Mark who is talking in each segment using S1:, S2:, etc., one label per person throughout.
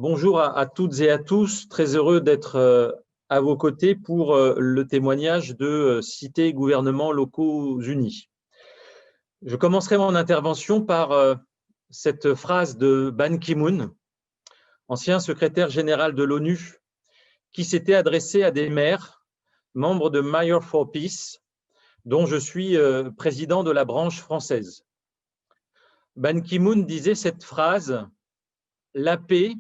S1: Bonjour à toutes et à tous, très heureux d'être à vos côtés pour le témoignage de Cités et gouvernements locaux unis. Je commencerai mon intervention par cette phrase de Ban Ki-moon, ancien secrétaire général de l'ONU, qui s'était adressé à des maires, membres de Mayor for Peace, dont je suis président de la branche française. Ban Ki-moon disait cette phrase: « La paix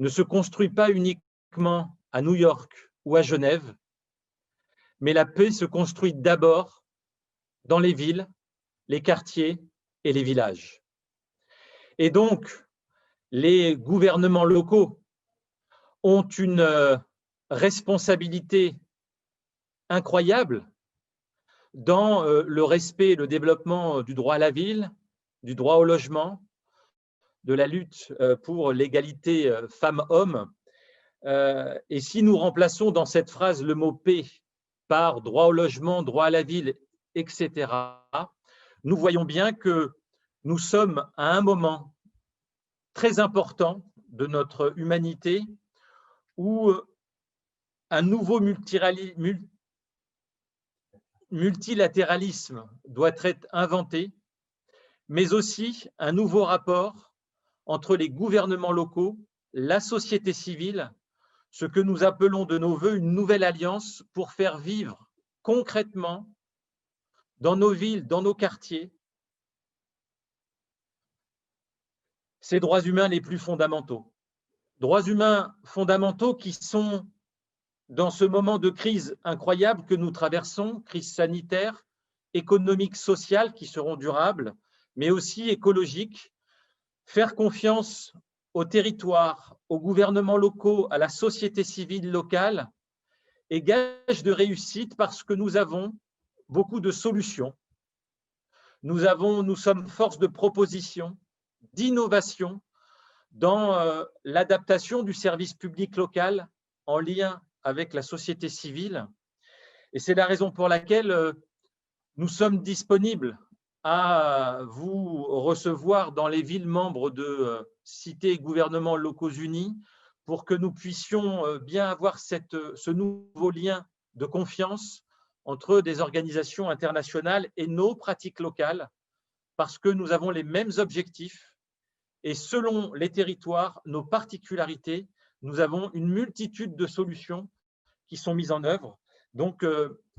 S1: ne se construit pas uniquement à New York ou à Genève, mais la paix se construit d'abord dans les villes, les quartiers et les villages. » Et donc, les gouvernements locaux ont une responsabilité incroyable dans le respect et le développement du droit à la ville, du droit au logement, de la lutte pour l'égalité femmes-hommes. Et si nous remplaçons dans cette phrase le mot « paix » par droit au logement, droit à la ville, etc., nous voyons bien que nous sommes à un moment très important de notre humanité où un nouveau multilatéralisme doit être inventé, mais aussi un nouveau rapport entre les gouvernements locaux, la société civile, ce que nous appelons de nos voeux une nouvelle alliance pour faire vivre concrètement dans nos villes, dans nos quartiers, ces droits humains les plus fondamentaux. Droits humains fondamentaux qui sont, dans ce moment de crise incroyable que nous traversons, crise sanitaire, économique, sociale, qui seront durables, mais aussi écologiques, faire confiance aux territoires, aux gouvernements locaux, à la société civile locale est gage de réussite parce que nous avons beaucoup de solutions. Nous sommes force de proposition, d'innovation dans l'adaptation du service public local en lien avec la société civile. Et c'est la raison pour laquelle nous sommes disponibles à vous recevoir dans les villes membres de Cités et gouvernements locaux unis pour que nous puissions bien avoir ce nouveau lien de confiance entre des organisations internationales et nos pratiques locales, parce que nous avons les mêmes objectifs et selon les territoires, nos particularités, nous avons une multitude de solutions qui sont mises en œuvre. Donc,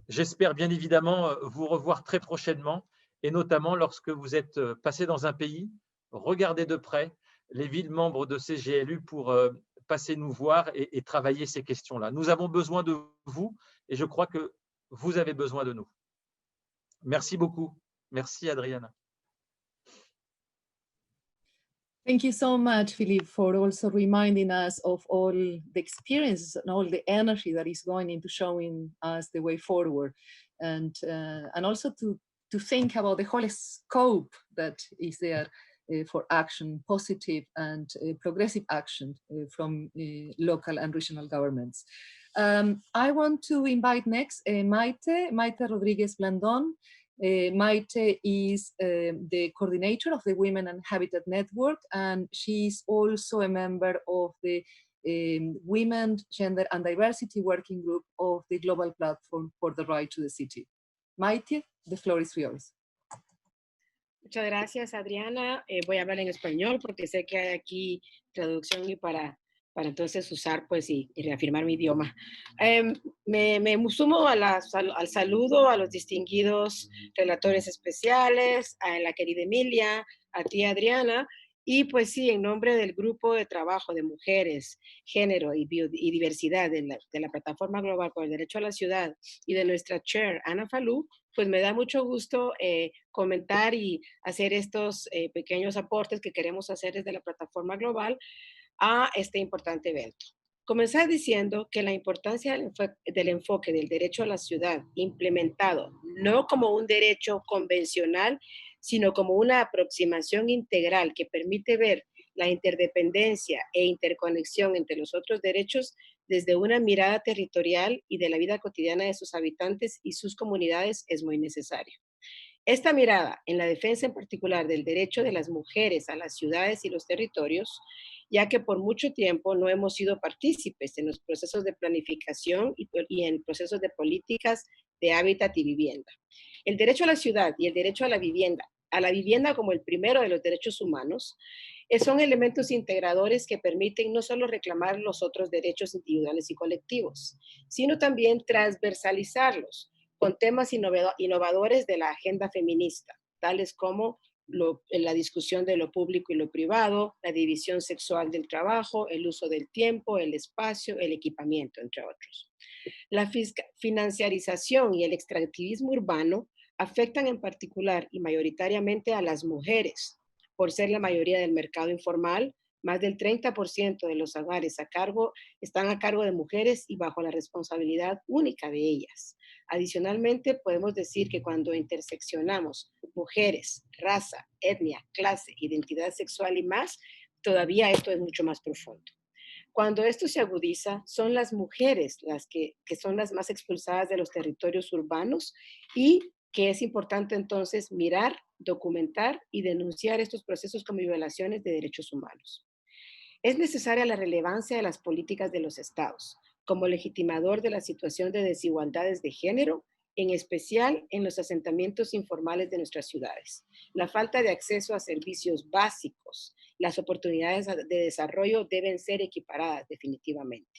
S1: j'espère bien évidemment vous revoir très prochainement, et notamment lorsque vous êtes passé dans un pays, regardez de près les villes membres de CGLU pour passer nous voir et travailler ces questions-là. Nous avons besoin de vous et je crois que vous avez besoin de nous. Merci beaucoup. Merci Adriana.
S2: Thank you so much, Philippe, for also reminding us of all the experiences and all the energy that is going into showing us the way forward, and also to think about the whole scope that is there for action, positive and progressive action from local and regional governments. I want to invite next Maite Rodriguez Blandón. Maite is the coordinator of the Women and Habitat Network, and she is also a member of the Women, Gender and Diversity Working Group of the Global Platform for the Right to the City. Maite, the floor is yours.
S3: Muchas gracias, Adriana. Voy a hablar en español porque sé que hay aquí traducción y para entonces usar pues y reafirmar mi idioma. Me sumo al saludo a los distinguidos relatores especiales, a la querida Emilia, a ti Adriana, y pues sí, en nombre del grupo de trabajo de mujeres, género y diversidad de la Plataforma Global por el Derecho a la Ciudad y de nuestra chair, Ana Falú, pues me da mucho gusto comentar y hacer estos pequeños aportes que queremos hacer desde la Plataforma Global a este importante evento. Comenzar diciendo que la importancia del enfoque del derecho a la ciudad implementado no como un derecho convencional, sino como una aproximación integral que permite ver la interdependencia e interconexión entre los otros derechos desde una mirada territorial y de la vida cotidiana de sus habitantes y sus comunidades es muy necesario. Esta mirada en la defensa en particular del derecho de las mujeres a las ciudades y los territorios ya que por mucho tiempo no hemos sido partícipes en los procesos de planificación y en procesos de políticas de hábitat y vivienda. El derecho a la ciudad y el derecho a la vivienda como el primero de los derechos humanos, son elementos integradores que permiten no solo reclamar los otros derechos individuales y colectivos, sino también transversalizarlos con temas innovadores de la agenda feminista, tales como la discusión de lo público y lo privado, la división sexual del trabajo, el uso del tiempo, el espacio, el equipamiento, entre otros. La financiarización y el extractivismo urbano afectan en particular y mayoritariamente a las mujeres, por ser la mayoría del mercado informal. Más del 30% de los hogares están a cargo de mujeres y bajo la responsabilidad única de ellas. Adicionalmente, podemos decir que cuando interseccionamos mujeres, raza, etnia, clase, identidad sexual y más, todavía esto es mucho más profundo. Cuando esto se agudiza, son las mujeres las que son las más expulsadas de los territorios urbanos y que es importante entonces mirar, documentar y denunciar estos procesos como violaciones de derechos humanos. Es necesaria la relevancia de las políticas de los estados como legitimador de la situación de desigualdades de género, en especial en los asentamientos informales de nuestras ciudades. La falta de acceso a servicios básicos, las oportunidades de desarrollo deben ser equiparadas definitivamente.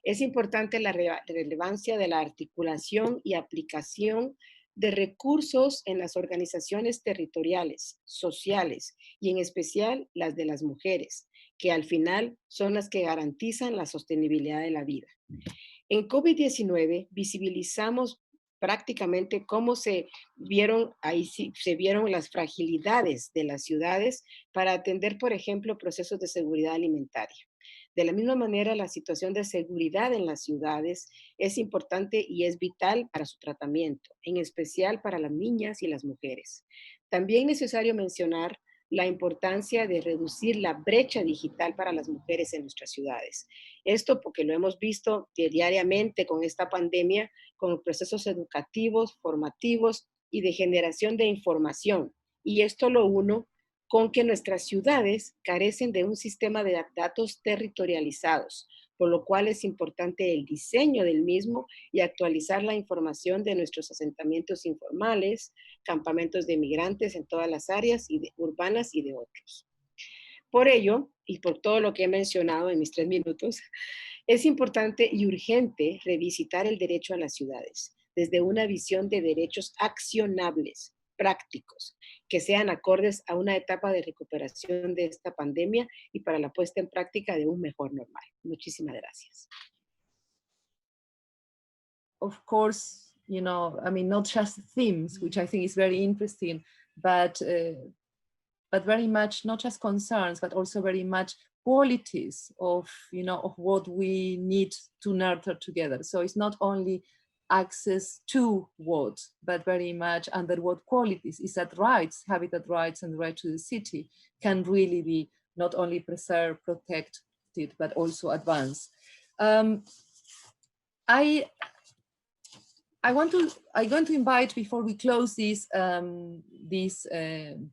S3: Es importante la relevancia de la articulación y aplicación de recursos en las organizaciones territoriales, sociales y en especial las de las mujeres, que al final son las que garantizan la sostenibilidad de la vida. En COVID-19 visibilizamos prácticamente cómo se vieron las fragilidades de las ciudades para atender, por ejemplo, procesos de seguridad alimentaria. De la misma manera, la situación de seguridad en las ciudades es importante y es vital para su tratamiento, en especial para las niñas y las mujeres. También es necesario mencionar la importancia de reducir la brecha digital para las mujeres en nuestras ciudades. Esto porque lo hemos visto diariamente con esta pandemia, con procesos educativos, formativos y de generación de información. Y esto lo uno con que nuestras ciudades carecen de un sistema de datos territorializados, por lo cual es importante el diseño del mismo y actualizar la información de nuestros asentamientos informales, campamentos de migrantes en todas las áreas urbanas y de otros. Por ello, y por todo lo que he mencionado en mis 3 minutos, es importante y urgente revisitar el derecho a las ciudades desde una visión de derechos accionables, prácticos, que sean acordes a una etapa de recuperación de esta pandemia y para la puesta en práctica de un mejor normal. Muchísimas gracias.
S2: Of course, you know, I mean, not just themes, which I think is very interesting, but very much not just concerns, but also very much qualities of, you know, of what we need to nurture together. So it's not only access to what, but very much under what qualities is that rights, habitat rights and right to the city can really be not only preserved, protected, but also advanced. I'm going to invite, before we close this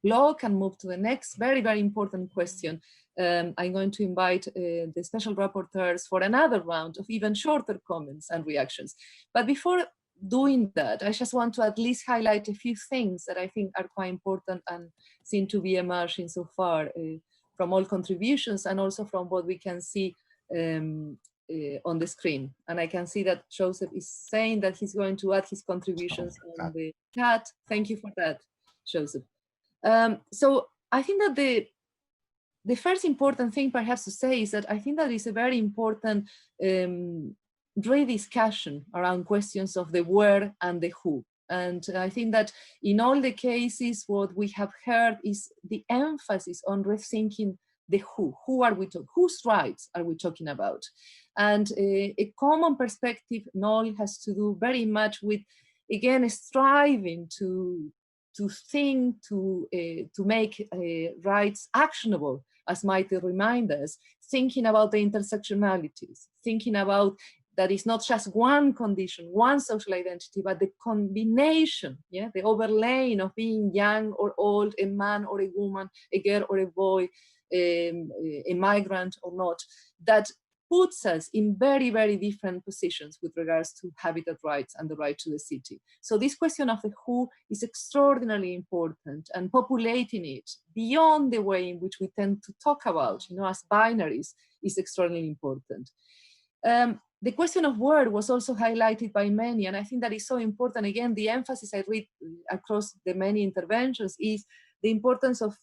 S2: blog and move to the next very, very important question, I'm going to invite the special rapporteurs for another round of even shorter comments and reactions. But before doing that, I just want to at least highlight a few things that I think are quite important and seem to be emerging so far from all contributions and also from what we can see on the screen. And I can see that Joseph is saying that he's going to add his contributions on the chat. Thank you for that, Joseph. So I think that the first important thing perhaps to say is that I think that is a very important rediscussion around questions of the where and the who. And I think that in all the cases, what we have heard is the emphasis on rethinking the who are we talking, whose rights are we talking about? And a common perspective in all has to do very much with, again, striving to think, to make rights actionable, as Maite reminded us, thinking about the intersectionalities, thinking about that it's not just one condition, one social identity, but the combination, yeah, the overlaying of being young or old, a man or a woman, a girl or a boy, a migrant or not, that puts us in very, very different positions with regards to habitat rights and the right to the city. So this question of the who is extraordinarily important, and populating it beyond the way in which we tend to talk about, as binaries, is extraordinarily important. The question of where was also highlighted by many, and I think that is so important. Again, the emphasis I read across the many interventions is the importance of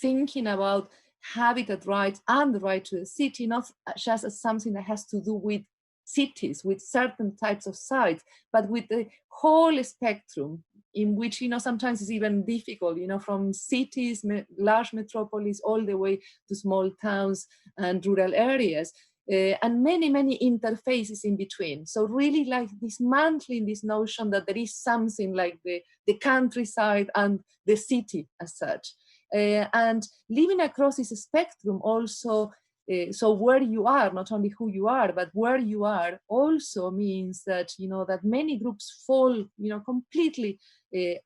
S2: thinking about habitat rights and the right to the city, not just as something that has to do with cities, with certain types of sites, but with the whole spectrum, in which, sometimes it's even difficult, from cities, large metropolis, all the way to small towns and rural areas. And many, many interfaces in between. So really like dismantling this notion that there is something like the countryside and the city as such. And living across this spectrum also, so where you are, not only who you are, but where you are also means that, that many groups fall, completely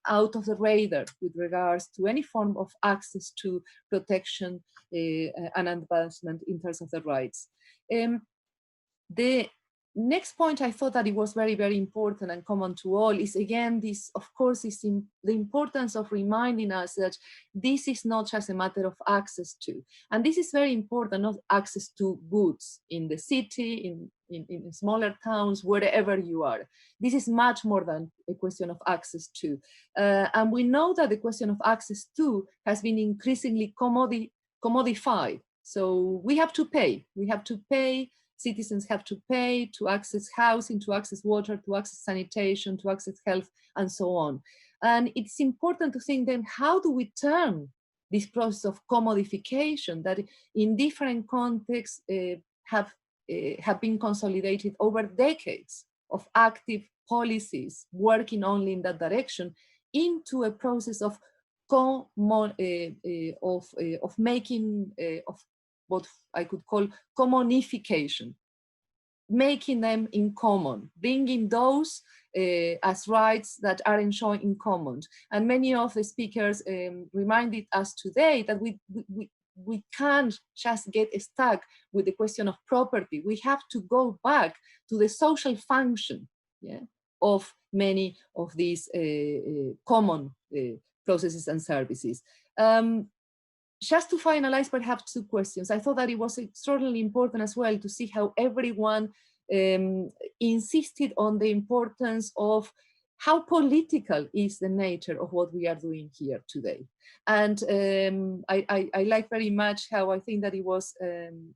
S2: out of the radar with regards to any form of access to protection and advancement in terms of their rights. The next point I thought that it was very, very important and common to all is, again, this, of course, is the importance of reminding us that this is not just a matter of access to, and this is very important, not access to goods in the city, in smaller towns, wherever you are. This is much more than a question of access to. And we know that the question of access to has been increasingly commodified. So we have to pay. Citizens have to pay to access housing, to access water, to access sanitation, to access health, and so on. And it's important to think then, how do we turn this process of commodification that in different contexts have been consolidated over decades of active policies working only in that direction, into a process of making what I could call commonification, making them in common, bringing those as rights that are enjoyed in common. And many of the speakers reminded us today that we can't just get stuck with the question of property. We have to go back to the social function, of many of these common processes and services. Just to finalize, perhaps two questions. I thought that it was extraordinarily important as well to see how everyone insisted on the importance of how political is the nature of what we are doing here today. And I like very much how I think that it was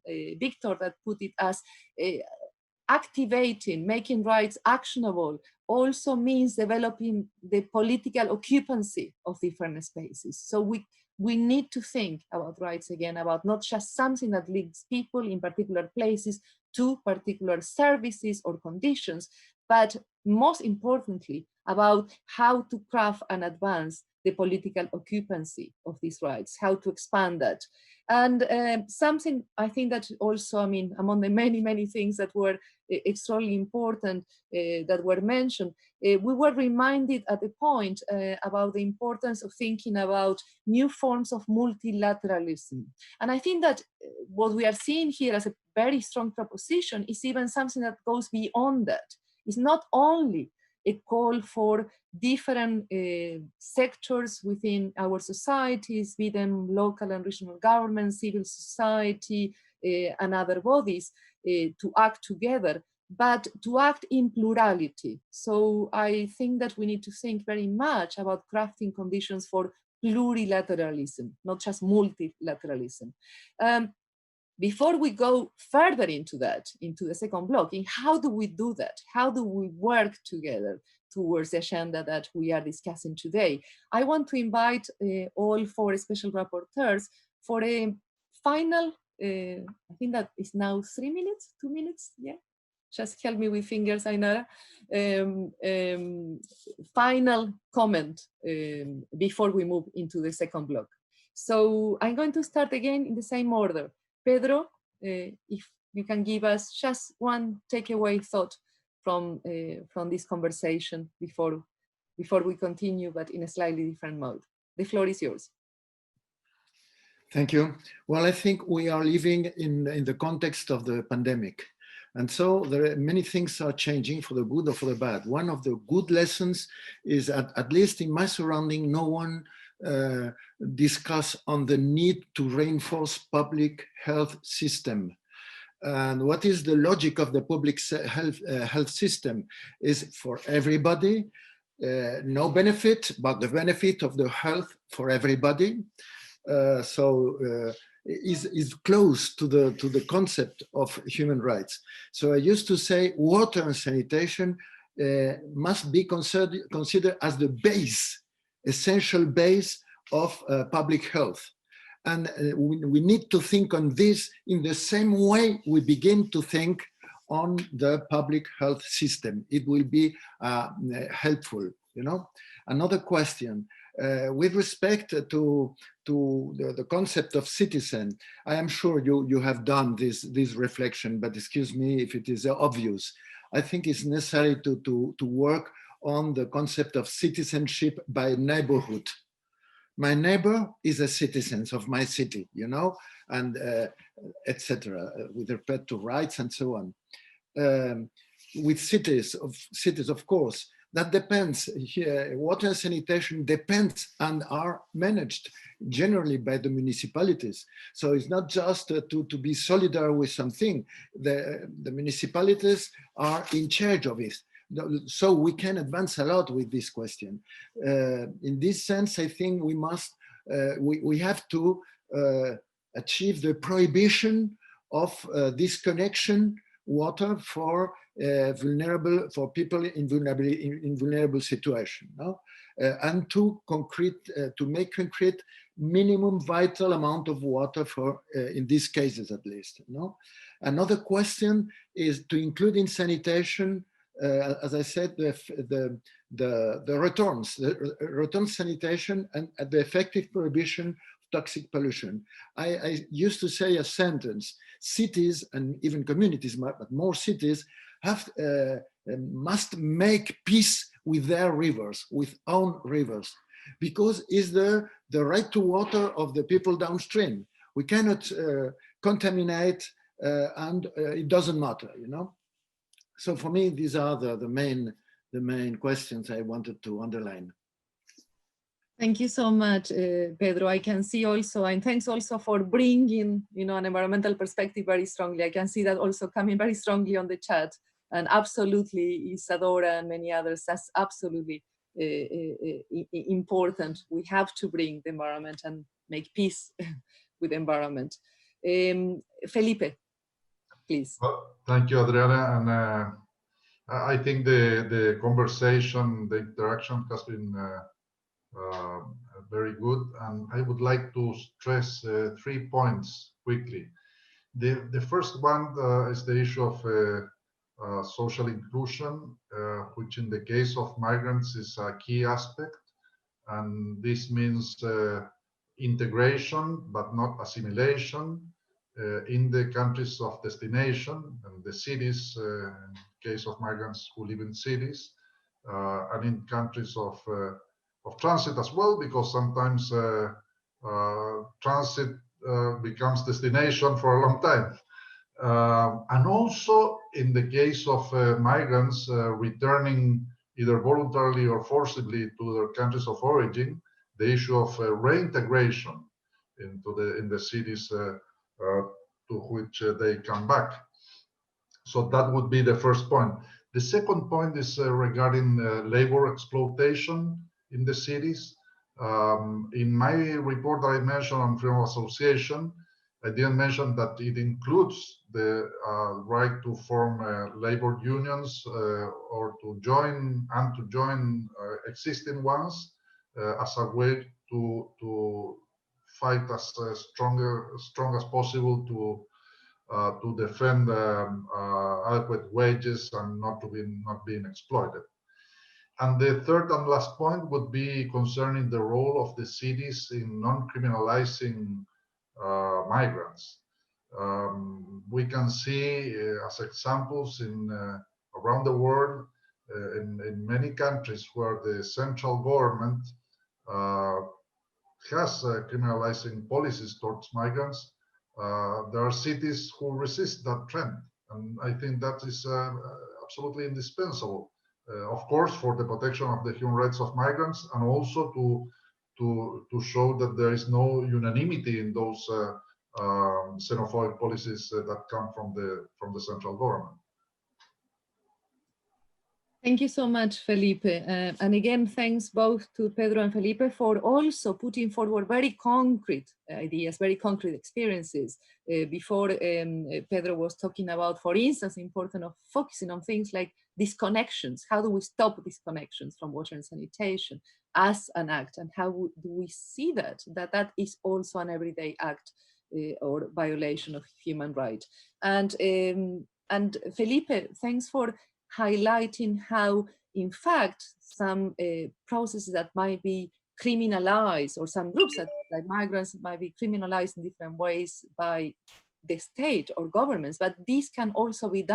S2: Victor that put it as activating, making rights actionable also means developing the political occupancy of different spaces. So we need to think about rights again, about not just something that links people in particular places to particular services or conditions, but most importantly, about how to craft and advance the political occupancy of these rights, how to expand that. And something I think that also, among the many, many things that were extremely important that were mentioned, we were reminded at the point about the importance of thinking about new forms of multilateralism. And I think that what we are seeing here as a very strong proposition is even something that goes beyond that. It's not only a call for different sectors within our societies, be them local and regional governments, civil society, and other bodies, to act together, but to act in plurality. So I think that we need to think very much about crafting conditions for plurilateralism, not just multilateralism. Before we go further into that, into the second block, in how do we do that? How do we work together towards the agenda that we are discussing today? I want to invite all four special rapporteurs for a final, I think that is now 3 minutes, 2 minutes, yeah? Just help me with fingers, Ainara. Final comment before we move into the second block. So I'm going to start again in the same order. Pedro, if you can give us just one takeaway thought from this conversation before we continue, but in a slightly different mode. The floor is yours.
S4: Thank you. Well, I think we are living in the context of the pandemic. And so there are many things are changing for the good or for the bad. One of the good lessons is at least in my surrounding, no one discuss on the need to reinforce public health system. And what is the logic of the public health system is for everybody, no benefit, but the benefit of the health for everybody. Is close to the concept of human rights. So I used to say water and sanitation must be considered as the base, essential base of public health. And we need to think on this in the same way we begin to think on the public health system. It will be helpful, you know. Another question. With respect to the concept of citizen, I am sure you have done this reflection, but excuse me if it is obvious. I think it's necessary to work on the concept of citizenship by neighborhood. My neighbor is a citizen of my city, you know, and etc. With respect to rights and so on. With cities, of course, that depends. Water and sanitation depends and are managed generally by the municipalities. So it's not just to be solidar with something. The municipalities are in charge of it. So we can advance a lot with this question. In this sense, I think we must, we have to achieve the prohibition of disconnection water for people in vulnerable situation, no? And to make concrete minimum vital amount of water for in these cases at least, no? Another question is to include in sanitation, as I said, the return sanitation and the effective prohibition of toxic pollution. I used to say a sentence: cities and even communities, but more cities, must make peace with their rivers, with own rivers, because it's the right to water of the people downstream. We cannot contaminate, and it doesn't matter, you know. So for me, these are the main questions I wanted to underline.
S2: Thank you so much, Pedro. I can see also, and thanks also for bringing, you know, an environmental perspective very strongly. I can see that also coming very strongly on the chat, and absolutely Isadora and many others, that's absolutely important. We have to bring the environment and make peace with the environment. Felipe, please.
S5: Well, thank you, Adriana. And I think the conversation, the interaction has been very good, and I would like to stress 3 points quickly. The first one is the issue of social inclusion, which in the case of migrants is a key aspect, and this means integration but not assimilation in the countries of destination and the cities, in case of migrants who live in cities, and in countries of transit as well, because sometimes transit becomes destination for a long time. And also in the case of migrants returning either voluntarily or forcibly to their countries of origin, the issue of reintegration in the cities to which they come back. So that would be the first point. The second point is regarding labor exploitation in the cities. In my report that I mentioned on freedom of association, I didn't mention that it includes the right to form labor unions or to join existing ones as a way to fight as strong as possible to defend adequate wages and not being exploited. And the third and last point would be concerning the role of the cities in non-criminalizing migrants. We can see as examples around the world in many countries where the central government has criminalizing policies towards migrants, there are cities who resist that trend. And I think that is absolutely indispensable, of course, for the protection of the human rights of migrants, and also to show that there is no unanimity in those xenophobic policies that come from the central government.
S2: Thank you so much, Felipe. And again, thanks both to Pedro and Felipe for also putting forward very concrete ideas, very concrete experiences. Before Pedro was talking about, for instance, the importance of focusing on things like disconnections. How do we stop disconnections from water and sanitation as an act? And how do we see that that is also an everyday act or violation of human rights? And Felipe, thanks for highlighting how, in fact, some processes that might be criminalized, or some groups like migrants might be criminalized in different ways by the state or governments, but these can also be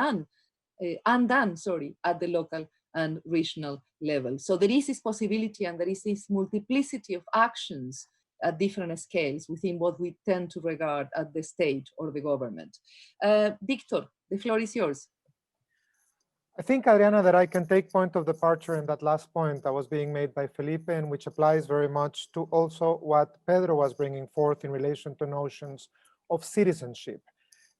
S2: undone at the local and regional level. So there is this possibility, and there is this multiplicity of actions at different scales within what we tend to regard as the state or the government. Victor, the floor is yours.
S6: I think, Adriana, that I can take point of departure in that last point that was being made by Felipe, and which applies very much to also what Pedro was bringing forth in relation to notions of citizenship.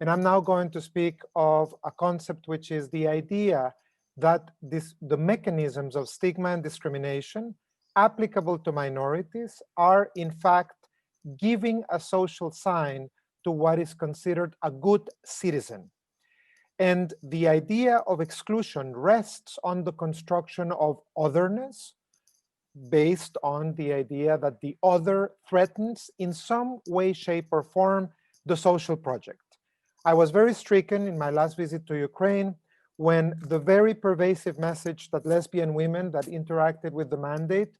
S6: And I'm now going to speak of a concept which is the idea that the mechanisms of stigma and discrimination applicable to minorities are, in fact, giving a social sign to what is considered a good citizen. And the idea of exclusion rests on the construction of otherness, based on the idea that the other threatens in some way, shape, or form the social project. I was very stricken in my last visit to Ukraine when the very pervasive message that lesbian women that interacted with the mandate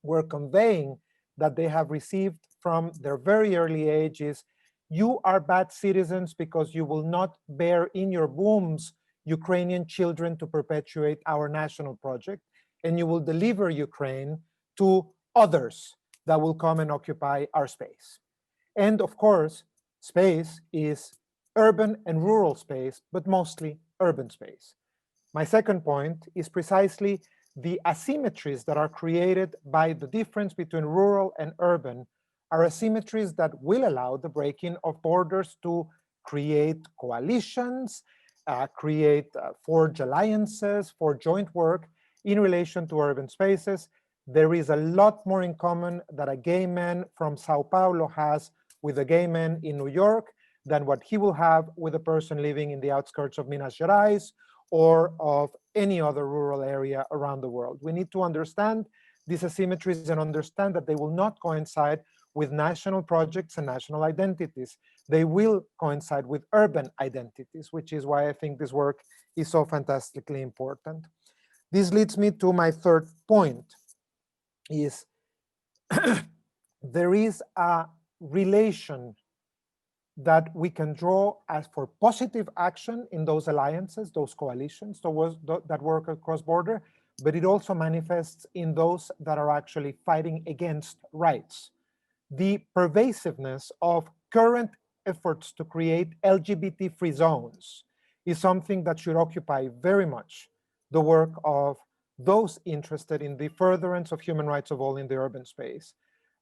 S6: were conveying that they have received from their very early age is, you are bad citizens because you will not bear in your wombs Ukrainian children to perpetuate our national project, and you will deliver Ukraine to others that will come and occupy our space. And of course, space is urban and rural space, but mostly urban space. My second point is precisely the asymmetries that are created by the difference between rural and urban are asymmetries that will allow the breaking of borders to create coalitions, forge alliances for joint work in relation to urban spaces. There is a lot more in common that a gay man from Sao Paulo has with a gay man in New York than what he will have with a person living in the outskirts of Minas Gerais or of any other rural area around the world. We need to understand these asymmetries and understand that they will not coincide with national projects and national identities. They will coincide with urban identities, which is why I think this work is so fantastically important. This leads me to my third point, is there is a relation that we can draw as for positive action in those alliances, those coalitions that work across border, but it also manifests in those that are actually fighting against rights. The pervasiveness of current efforts to create LGBT-free zones is something that should occupy very much the work of those interested in the furtherance of human rights of all in the urban space.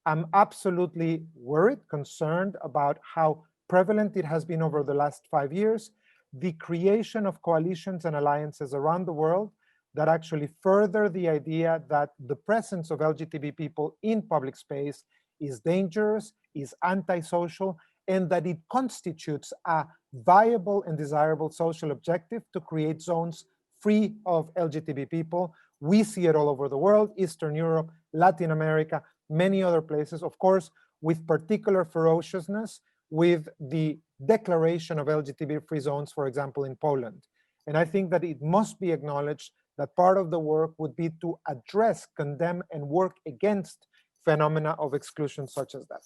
S6: I'm absolutely worried, concerned about how prevalent it has been over the last 5 years, the creation of coalitions and alliances around the world that actually further the idea that the presence of LGBT people in public space is dangerous, is antisocial, and that it constitutes a viable and desirable social objective to create zones free of LGBT people. We see it all over the world, Eastern Europe, Latin America, many other places, of course, with particular ferociousness with the declaration of LGBT-free zones, for example, in Poland. And I think that it must be acknowledged that part of the work would be to address, condemn, and work against phenomena of exclusion such as that.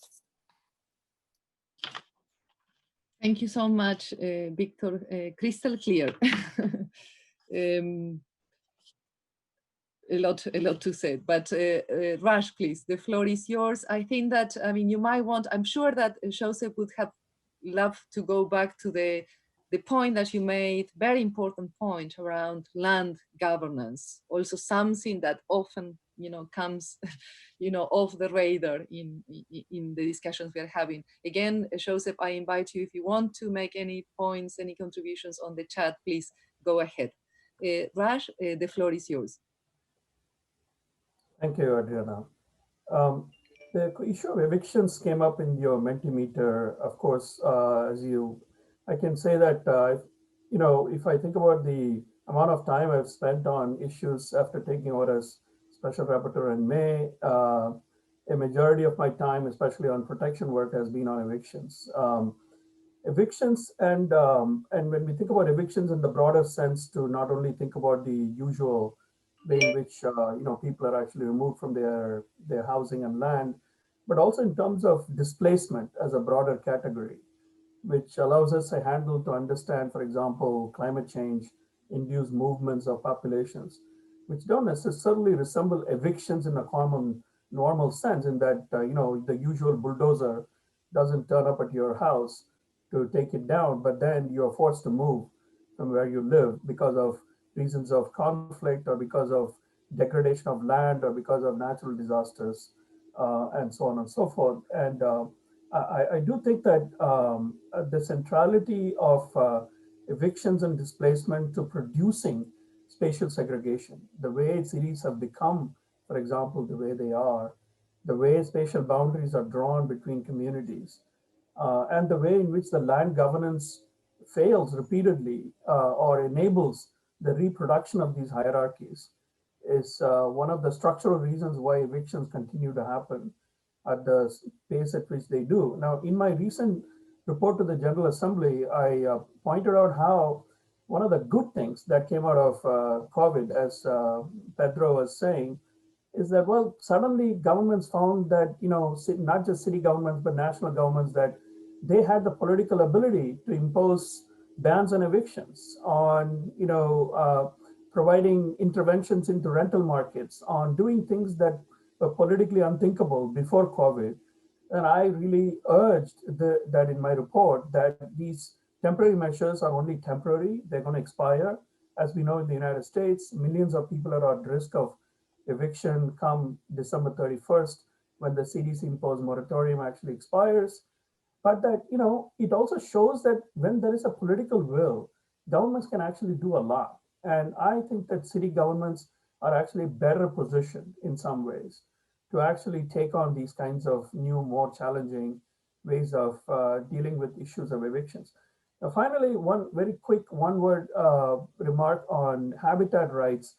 S2: Thank you so much, Victor. Crystal clear. a lot to say. But Raj, please, the floor is yours. I think that, I mean, you might want, I'm sure that Joseph would have loved to go back to the point that you made, very important point around land governance, also something that often, comes, off the radar in the discussions we are having. Again, Joseph, I invite you, if you want to make any points, any contributions on the chat, please go ahead. Raj, the floor is yours.
S7: Thank you, Adriana. The issue of evictions came up in your Mentimeter. Of course, I can say that, if I think about the amount of time I've spent on issues after taking over as Special Rapporteur in May, a majority of my time, especially on protection work, has been on evictions. Evictions and when we think about evictions in the broader sense, to not only think about the usual way in which people are actually removed from their housing and land, but also in terms of displacement as a broader category, which allows us a handle to understand, for example, climate change induced movements of populations, which don't necessarily resemble evictions in a common normal sense, in that the usual bulldozer doesn't turn up at your house to take it down, but then you're forced to move from where you live because of reasons of conflict, or because of degradation of land, or because of natural disasters, and so on and so forth. And I do think that the centrality of evictions and displacement to producing spatial segregation, the way cities have become, for example, the way they are, the way spatial boundaries are drawn between communities, and the way in which the land governance fails repeatedly or enables the reproduction of these hierarchies, is one of the structural reasons why evictions continue to happen at the pace at which they do. Now, in my recent report to the General Assembly, I pointed out how one of the good things that came out of COVID, as Pedro was saying, is that, well, suddenly governments found that, not just city governments, but national governments, that they had the political ability to impose bans on evictions, on, providing interventions into rental markets, on doing things that were politically unthinkable before COVID. And I really urged that in my report, that these temporary measures are only temporary. They're going to expire. As we know, in the United States, millions of people are at risk of eviction come December 31st, when the CDC imposed moratorium actually expires. But that, it also shows that when there is a political will, governments can actually do a lot. And I think that city governments are actually better positioned in some ways to actually take on these kinds of new, more challenging ways of dealing with issues of evictions. Now, finally, one very quick one-word remark on habitat rights.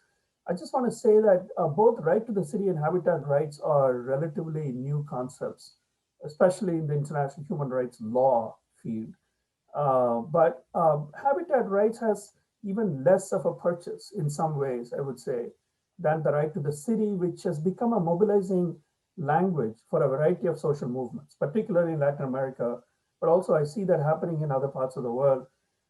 S7: I just want to say that both right to the city and habitat rights are relatively new concepts, especially in the international human rights law field. But habitat rights has even less of a purchase in some ways, I would say, than the right to the city, which has become a mobilizing language for a variety of social movements, particularly in Latin America, but also I see that happening in other parts of the world.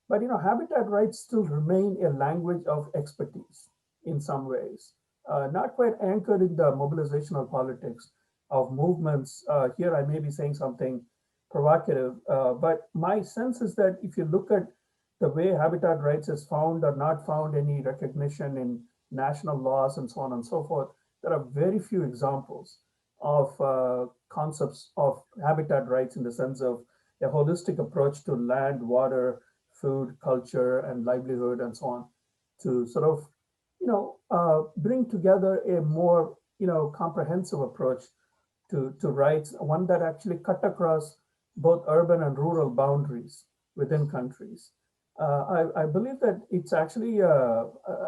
S7: But habitat rights still remain a language of expertise in some ways, not quite anchored in the mobilizational politics of movements. Here I may be saying something provocative, but my sense is that if you look at the way habitat rights is found or not found any recognition in national laws and so on and so forth, there are very few examples of concepts of habitat rights in the sense of a holistic approach to land, water, food, culture, and livelihood, and so on, to sort of bring together a more comprehensive approach to rights, one that actually cut across both urban and rural boundaries within countries. I believe that it's actually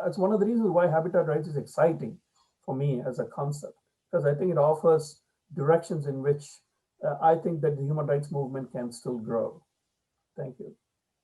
S7: it's one of the reasons why habitat rights is exciting for me as a concept, because I think it offers directions in which I think that the human rights movement can still grow. Thank you.